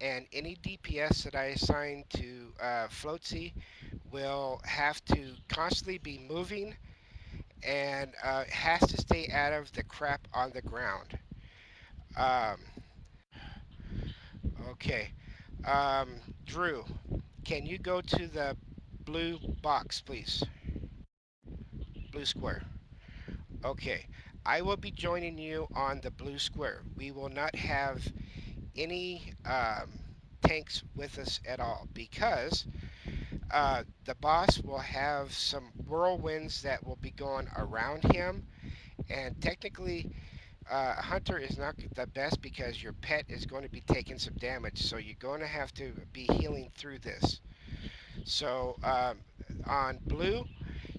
and any DPS that I assign to Floatsy will have to constantly be moving and has to stay out of the crap on the ground. Um, okay. Um, Drew, can you go to the blue box, please? Blue square. Okay. I will be joining you on the blue square. We will not have any tanks with us at all because the boss will have some whirlwinds that will be going around him. And technically, Hunter is not the best because your pet is going to be taking some damage. So you're going to have to be healing through this. So on blue,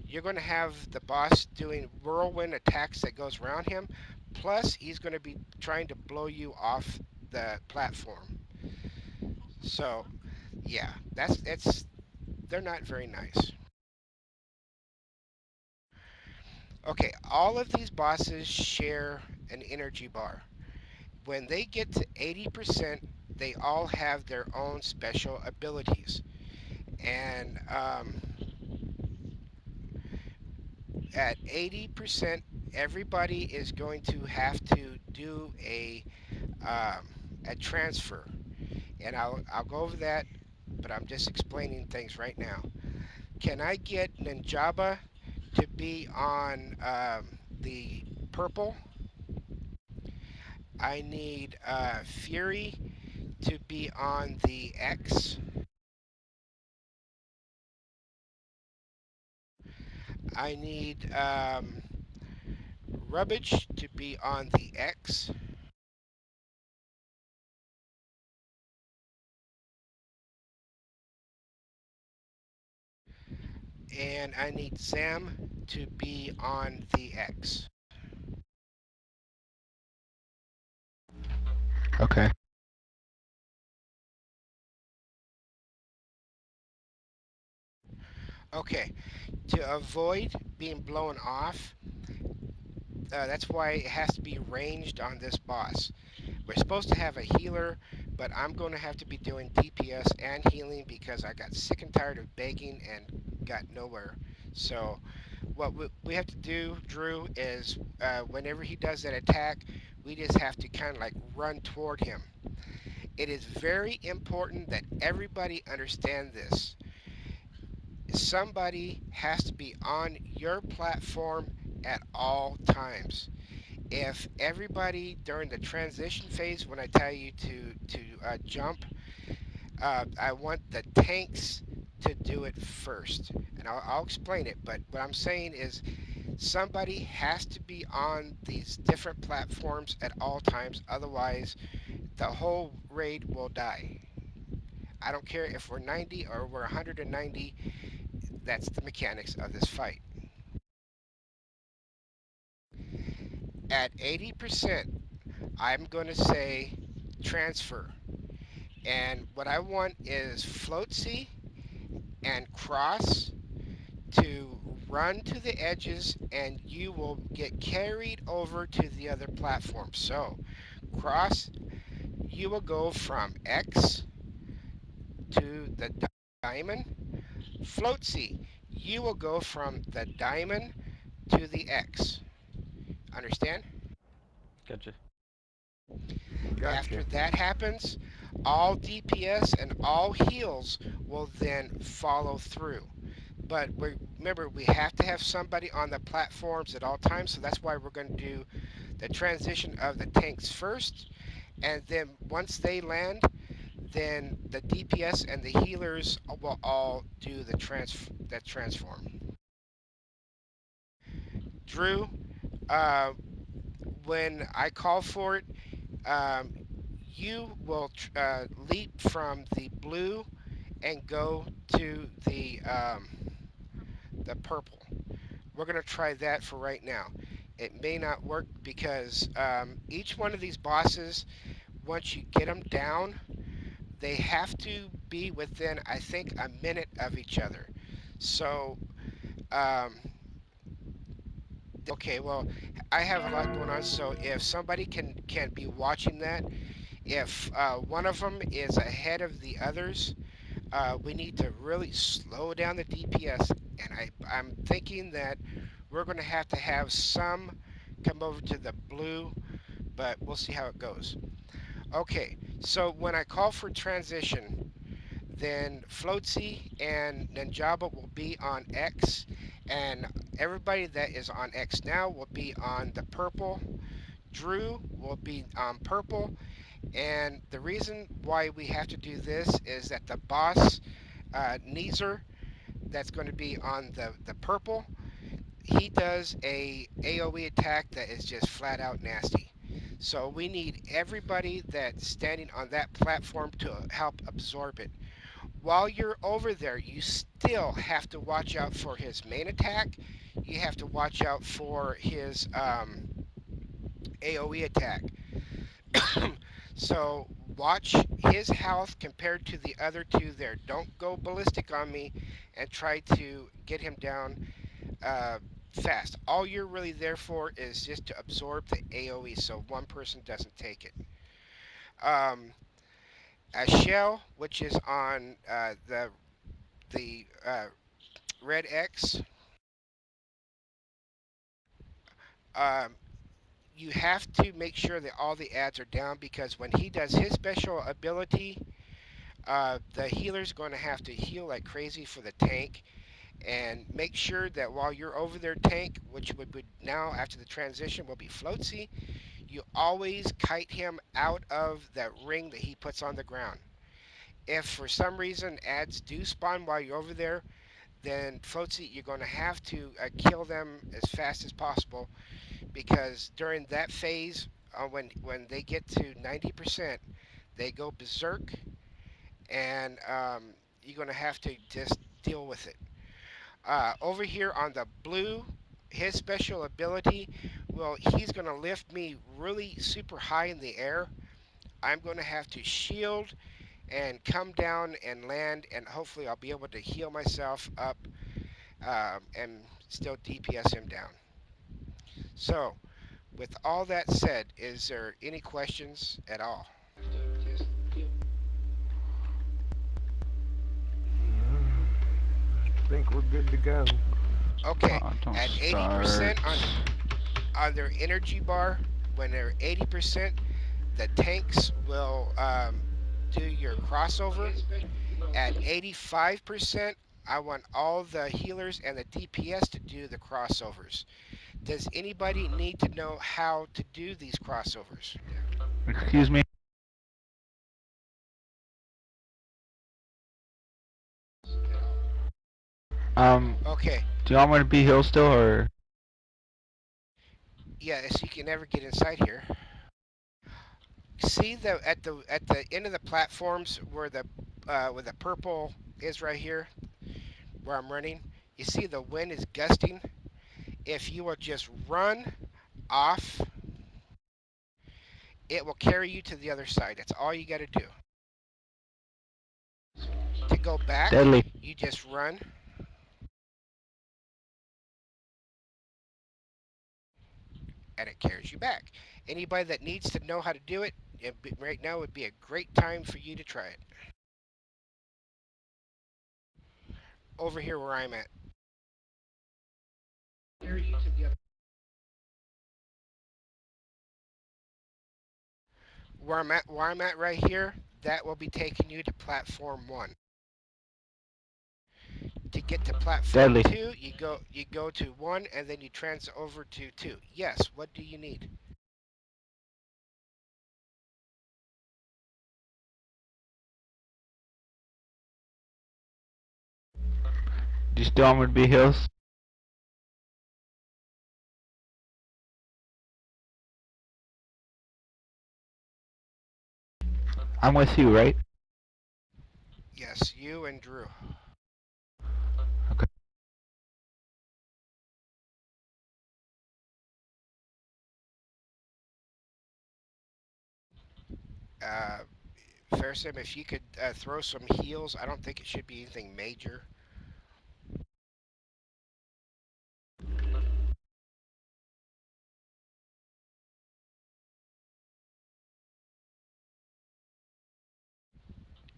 you're going to have the boss doing whirlwind attacks that goes around him. Plus, he's going to be trying to blow you off the platform. So, yeah, that's it's they're not very nice. Okay, all of these bosses share an energy bar. When they get to 80%, they all have their own special abilities. And at 80%, everybody is going to have to do a transfer. And I'll go over that, but I'm just explaining things right now. Can I get Ninjaba to be on the purple? I need Fury to be on the X. I need Rubbage to be on the X. And I need Sam to be on the X. Okay. Okay, to avoid being blown off, that's why it has to be ranged on this boss. We're supposed to have a healer, but I'm going to have to be doing DPS and healing because I got sick and tired of begging and got nowhere. So, what we have to do, Drew, is whenever he does that attack, we just have to kind of like run toward him. It is very important that everybody understand this. Somebody has to be on your platform at all times. If everybody during the transition phase, when I tell you to jump, I want the tanks to do it first, and I'll explain it. But what I'm saying is, somebody has to be on these different platforms at all times. Otherwise, the whole raid will die. I don't care if we're 90 or we're 190. That's the mechanics of this fight. At 80%, I'm going to say transfer. And what I want is Floatsy and Cross to run to the edges, and you will get carried over to the other platform. So, Cross, you will go from X to the diamond. Floatsy, you will go from the diamond to the X. Understand? Gotcha. After Gotcha. that happens, all DPS and all heals will then follow through. But remember, we have to have somebody on the platforms at all times, so that's why we're going to do the transition of the tanks first, and then once they land, then the DPS and the healers will all do that transform. Drew, uh, when I call for it, um, you will leap from the blue and go to the purple. We're going to try that for right now. It may not work because each one of these bosses, once you get them down, they have to be within, I think, a minute of each other. So, um, okay, well, I have a lot going on, so if somebody can be watching that, If one of them is ahead of the others, we need to really slow down the DPS. And I'm thinking that we're going to have some come over to the blue, but we'll see how it goes. Okay, so when I call for transition, then Floatsy and Ninjaba will be on X, and everybody that is on X now will be on the purple. Drew will be on purple, and the reason why we have to do this is that the boss, Neezer, that's going to be on the purple, he does a AoE attack that is just flat out nasty. So we need everybody that's standing on that platform to help absorb it. While you're over there, you still have to watch out for his main attack. You have to watch out for his AoE attack. So watch his health compared to the other two there. Don't go ballistic on me and try to get him down fast. All you're really there for is just to absorb the AoE so one person doesn't take it. Um, a shell, which is on the red X, um, you have to make sure that all the ads are down because when he does his special ability, the healer's going to have to heal like crazy for the tank. And make sure that while you're over their tank, which would be now after the transition will be Floatsy, you always kite him out of that ring that he puts on the ground. If for some reason ads do spawn while you're over there, then Floatsy, you're going to have to kill them as fast as possible because during that phase, when they get to 90%, they go berserk, and you're going to have to just deal with it. Over here on the blue, his special ability, well, he's going to lift me really super high in the air. I'm going to have to shield and come down and land, and hopefully I'll be able to heal myself up and still DPS him down. So, with all that said, is there any questions at all? I think we're good to go. Okay, Don't at start. 80% on their energy bar, when they're 80%, the tanks will do your crossover. At 85%, I want all the healers and the DPS to do the crossovers. Does anybody need to know how to do these crossovers? Excuse me. Okay, Do y'all want to be healed still, or yeah, so you can never get inside here. See the at the end of the platforms where the purple is right here, where I'm running. You see the wind is gusting. If you will just run off, it will carry you to the other side. That's all you got to do. To go back, deadly? you just run, and it carries you back. Anybody that needs to know how to do it, right now would be a great time for you to try it. Over here where I'm at. Where I'm at right here, that will be taking you to platform 1. To get to platform Deadly. 2, you go to 1 and then you trans over to 2. Yes, what do you need? Do you still want me to be healed? I'm with you, right? Yes, you and Drew. Okay. Uh, Fairsim, if you could throw some heals, I don't think it should be anything major.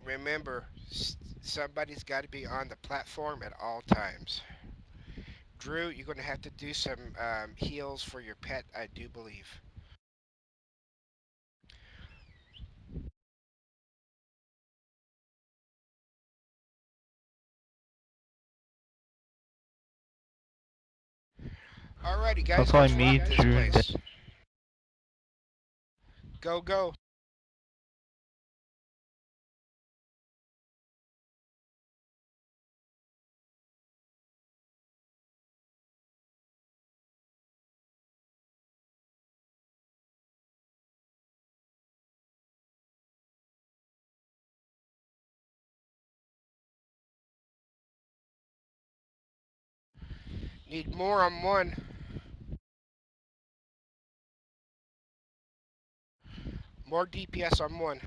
Remember, somebody's got to be on the platform at all times. Drew, you're going to have to do some heals for your pet, I do believe. Alrighty, So guys, it's only let's rock me, this Drew, and place. Go, go. Need more on one. More DPS on one.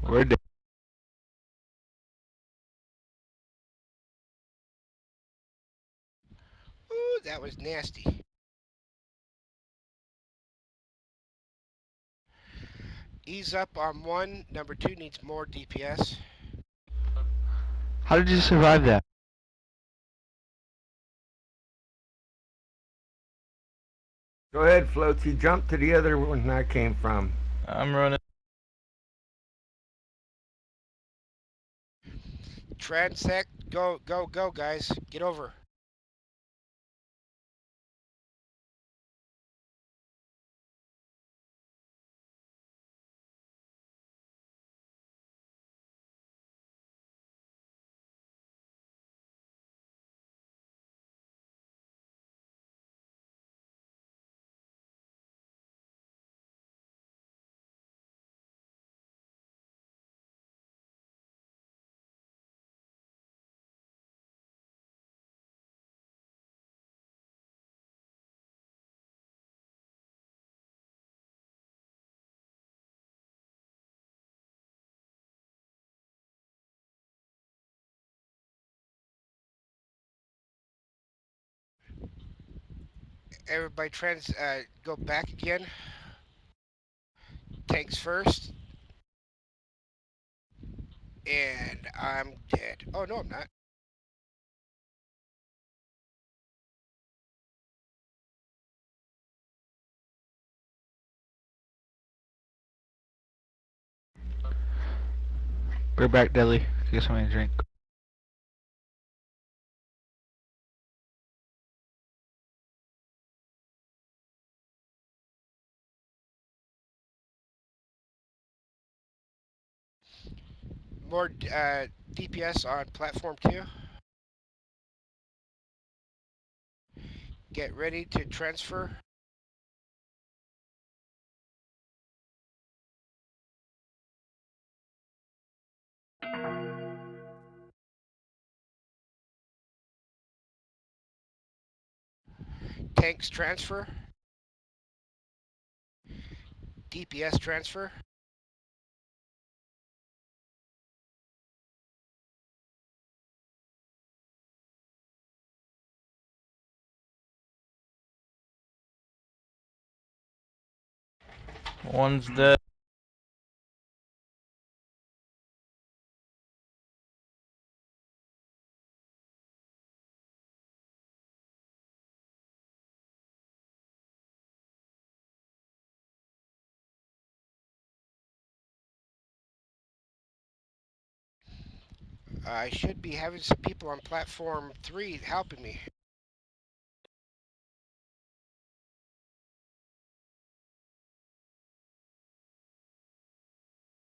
we're dead. Ooh, that was nasty. Ease up on one. Number two needs more DPS. How did you survive that? Go ahead, Floatsy. Jump to the other one I came from. I'm running. Transect, go, go, go, guys. Get over. Everybody go back again. Tanks first. And I'm dead. Oh, no, I'm not. We're back, Deli. Get something to drink. More DPS on platform two. Get ready to transfer. Tanks transfer. DPS transfer. One's dead. I should be having some people on platform three helping me.